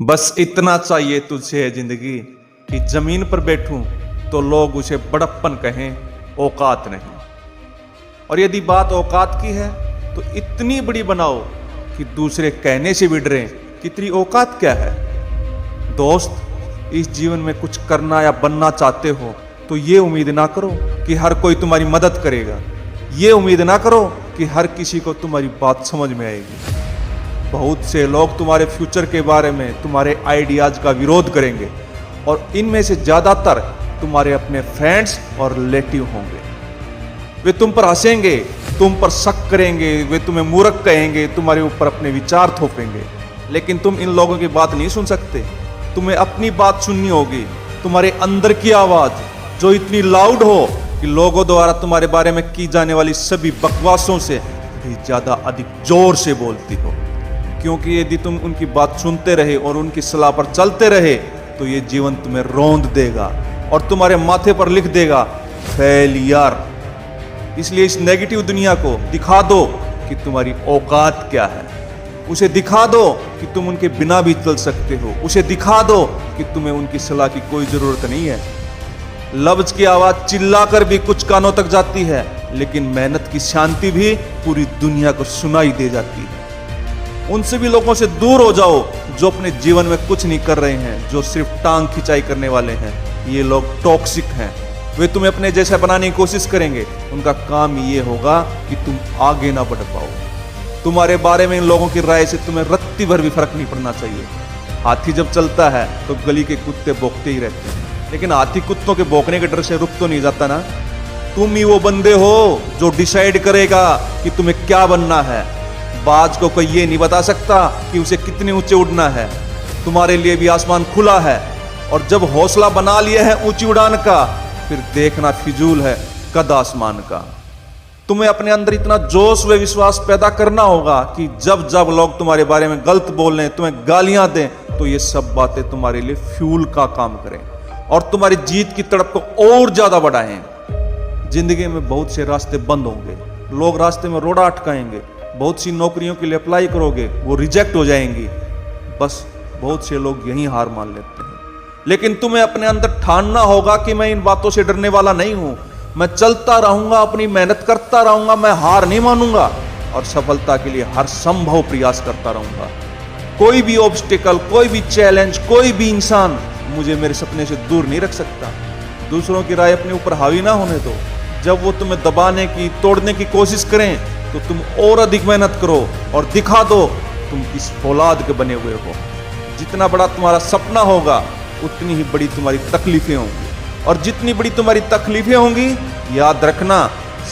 बस इतना चाहिए तुझसे है जिंदगी कि जमीन पर बैठूं तो लोग उसे बड़प्पन कहें, औकात नहीं। और यदि बात औकात की है तो इतनी बड़ी बनाओ कि दूसरे कहने से भी डरें कि तेरी औकात क्या है। दोस्त, इस जीवन में कुछ करना या बनना चाहते हो तो ये उम्मीद ना करो कि हर कोई तुम्हारी मदद करेगा। ये उम्मीद ना करो कि हर किसी को तुम्हारी बात समझ में आएगी। बहुत से लोग तुम्हारे फ्यूचर के बारे में तुम्हारे आइडियाज का विरोध करेंगे और इनमें से ज्यादातर तुम्हारे अपने फ्रेंड्स और रिलेटिव होंगे। वे तुम पर हंसेंगे, तुम पर शक करेंगे, वे तुम्हें मूर्ख कहेंगे, तुम्हारे ऊपर अपने विचार थोपेंगे। लेकिन तुम इन लोगों की बात नहीं सुन सकते। तुम्हें अपनी बात सुननी होगी, तुम्हारे अंदर की आवाज जो इतनी लाउड हो कि लोगों द्वारा तुम्हारे बारे में की जाने वाली सभी बकवासों से भी ज्यादा अधिक जोर से बोलती हो। क्योंकि यदि तुम उनकी बात सुनते रहे और उनकी सलाह पर चलते रहे तो ये जीवन तुम्हें रौंद देगा और तुम्हारे माथे पर लिख देगा फेलियर। इसलिए इस नेगेटिव दुनिया को दिखा दो कि तुम्हारी औकात क्या है। उसे दिखा दो कि तुम उनके बिना भी चल सकते हो। उसे दिखा दो कि तुम्हें उनकी सलाह की कोई जरूरत नहीं है। लफ्ज की आवाज चिल्लाकर भी कुछ कानों तक जाती है, लेकिन मेहनत की शांति भी पूरी दुनिया को सुनाई दे जाती है। उनसे भी लोगों से दूर हो जाओ जो अपने जीवन में कुछ नहीं कर रहे हैं, जो सिर्फ टांग खिंचाई करने वाले हैं। ये लोग टॉक्सिक हैं। वे तुम्हें अपने जैसा बनाने की कोशिश करेंगे। उनका काम ये होगा कि तुम आगे ना बढ़ पाओ। तुम्हारे बारे में इन लोगों की राय से तुम्हें रत्ती भर भी फर्क नहीं पड़ना चाहिए। हाथी जब चलता है तो गली के कुत्ते भौंकते ही रहते हैं, लेकिन हाथी कुत्तों के भौंकने के डर से रुक तो नहीं जाता ना। तुम ही वो बंदे हो जो डिसाइड करेगा कि तुम्हें क्या बनना है। बाज को कोई ये नहीं बता सकता कि उसे कितने ऊंचे उड़ना है। तुम्हारे लिए भी आसमान खुला है, और जब हौसला बना लिया है ऊंची उड़ान का, फिर देखना फिजूल है कद आसमान का। तुम्हें अपने अंदर इतना जोश व विश्वास पैदा करना होगा कि जब जब लोग तुम्हारे बारे में गलत बोलें, तुम्हें गालियां दें, तो ये सब बातें तुम्हारे लिए फ्यूल का काम करें और तुम्हारी जीत की तड़प को और ज्यादा बढ़ाएं। जिंदगी में बहुत से रास्ते बंद होंगे, लोग रास्ते में रोड़ा अटकाएंगे। बहुत सी नौकरियों के लिए अप्लाई करोगे, वो रिजेक्ट हो जाएंगी। बस बहुत से लोग यही हार मान लेते हैं। लेकिन तुम्हें अपने अंदर ठानना होगा कि मैं इन बातों से डरने वाला नहीं हूं। मैं चलता रहूंगा, अपनी मेहनत करता रहूंगा, मैं हार नहीं मानूंगा और सफलता के लिए हर संभव प्रयास करता रहूंगा। कोई भी ऑब्स्टिकल, कोई भी चैलेंज, कोई भी इंसान मुझे मेरे सपने से दूर नहीं रख सकता। दूसरों की राय अपने ऊपर हावी ना होने दो। जब वो तुम्हें दबाने की, तोड़ने की कोशिश करें तो तुम और अधिक मेहनत करो और दिखा दो तुम किस फौलाद के बने हुए हो। जितना बड़ा तुम्हारा सपना होगा उतनी ही बड़ी तुम्हारी तकलीफें होंगी, और जितनी बड़ी तुम्हारी तकलीफें होंगी, याद रखना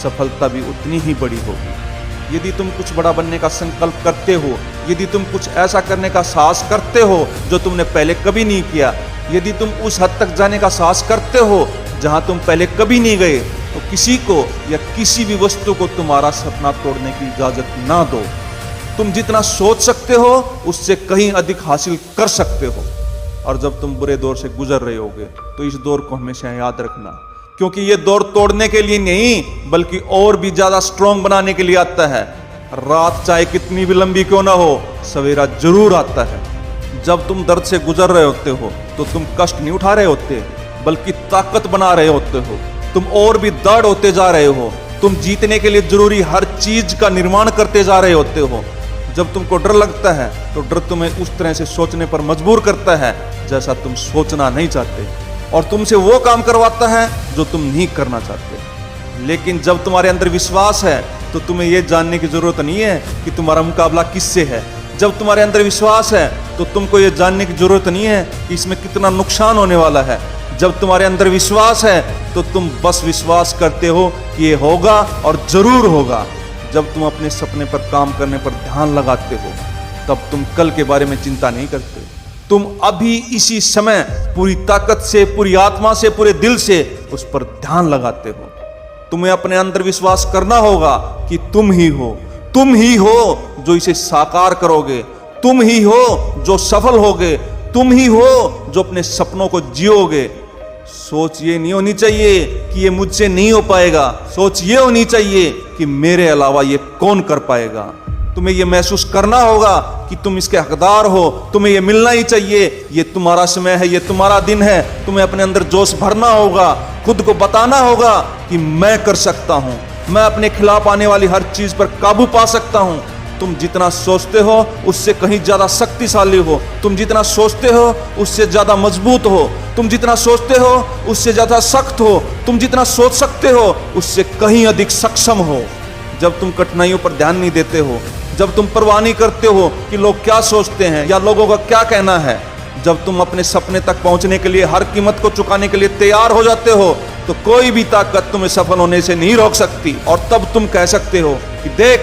सफलता भी उतनी ही बड़ी होगी। यदि तुम कुछ बड़ा बनने का संकल्प करते हो, यदि तुम कुछ ऐसा करने का साहस करते हो जो तुमने पहले कभी नहीं किया, यदि तुम उस हद तक जाने का साहस करते हो जहां तुम पहले कभी नहीं गए, तो किसी को या किसी भी वस्तु को तुम्हारा सपना तोड़ने की इजाजत ना दो। तुम जितना सोच सकते हो उससे कहीं अधिक हासिल कर सकते हो। और जब तुम बुरे दौर से गुजर रहे होगे तो इस दौर को हमेशा याद रखना, क्योंकि ये दौर तोड़ने के लिए नहीं बल्कि और भी ज्यादा स्ट्रांग बनाने के लिए आता है। रात चाहे कितनी भी लंबी क्यों ना हो, सवेरा जरूर आता है। जब तुम दर्द से गुजर रहे होते हो तो तुम कष्ट नहीं उठा रहे होते, बल्कि ताकत बना रहे होते हो। तुम और भी दृढ़ होते जा रहे हो। तुम जीतने के लिए जरूरी हर चीज का निर्माण करते जा रहे होते हो। जब तुमको डर लगता है तो डर तुम्हें उस तरह से सोचने पर मजबूर करता है जैसा तुम सोचना नहीं चाहते, और तुमसे वो काम करवाता है जो तुम नहीं करना चाहते। लेकिन जब तुम्हारे अंदर विश्वास है तो तुम्हें यह जानने की जरूरत नहीं है कि तुम्हारा मुकाबला किससे है। जब तुम्हारे अंदर विश्वास है तो तुमको यह जानने की जरूरत नहीं है कि इसमें कितना नुकसान होने वाला है। जब तुम्हारे अंदर विश्वास है तो तुम बस विश्वास करते हो कि ये होगा और जरूर होगा। जब तुम अपने सपने पर काम करने पर ध्यान लगाते हो तब तुम कल के बारे में चिंता नहीं करते। तुम अभी इसी समय पूरी ताकत से, पूरी आत्मा से, पूरे दिल से उस पर ध्यान लगाते हो। तुम्हें अपने अंदर विश्वास करना होगा कि तुम ही हो जो इसे साकार करोगे। तुम ही हो जो सफल होगे। तुम ही हो जो अपने सपनों को जियोगे। सोच ये नहीं होनी चाहिए कि ये मुझसे नहीं हो पाएगा। सोच ये होनी चाहिए कि मेरे अलावा ये कौन कर पाएगा। तुम्हें यह महसूस करना होगा कि तुम इसके हकदार हो, तुम्हें यह मिलना ही चाहिए, ये तुम्हारा समय है, ये तुम्हारा दिन है। तुम्हें अपने अंदर जोश भरना होगा, खुद को बताना होगा कि मैं कर सकता हूं, मैं अपने खिलाफ आने वाली हर चीज पर काबू पा सकता हूं। तुम जितना सोचते हो उससे कहीं ज्यादा शक्तिशाली हो, तुम जितना सोचते हो उससे ज्यादा मजबूत हो, तुम जितना सोचते हो उससे ज्यादा सख्त हो, तुम जितना सोच सकते हो उससे कहीं अधिक सक्षम हो। जब तुम कठिनाइयों पर ध्यान नहीं देते हो, जब तुम परवाह नहीं करते हो कि लोग क्या सोचते हैं या लोगों का क्या कहना है, जब तुम अपने सपने तक पहुंचने के लिए हर कीमत को चुकाने के लिए तैयार हो जाते हो, तो कोई भी ताकत तुम्हें सफल होने से नहीं रोक सकती। और तब तुम कह सकते हो कि देख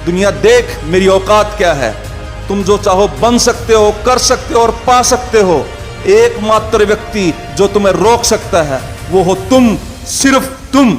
दुनिया, देख मेरी औकात क्या है। तुम जो चाहो बन सकते हो, कर सकते हो और पा सकते हो। एकमात्र व्यक्ति जो तुम्हें रोक सकता है वो हो तुम, सिर्फ तुम।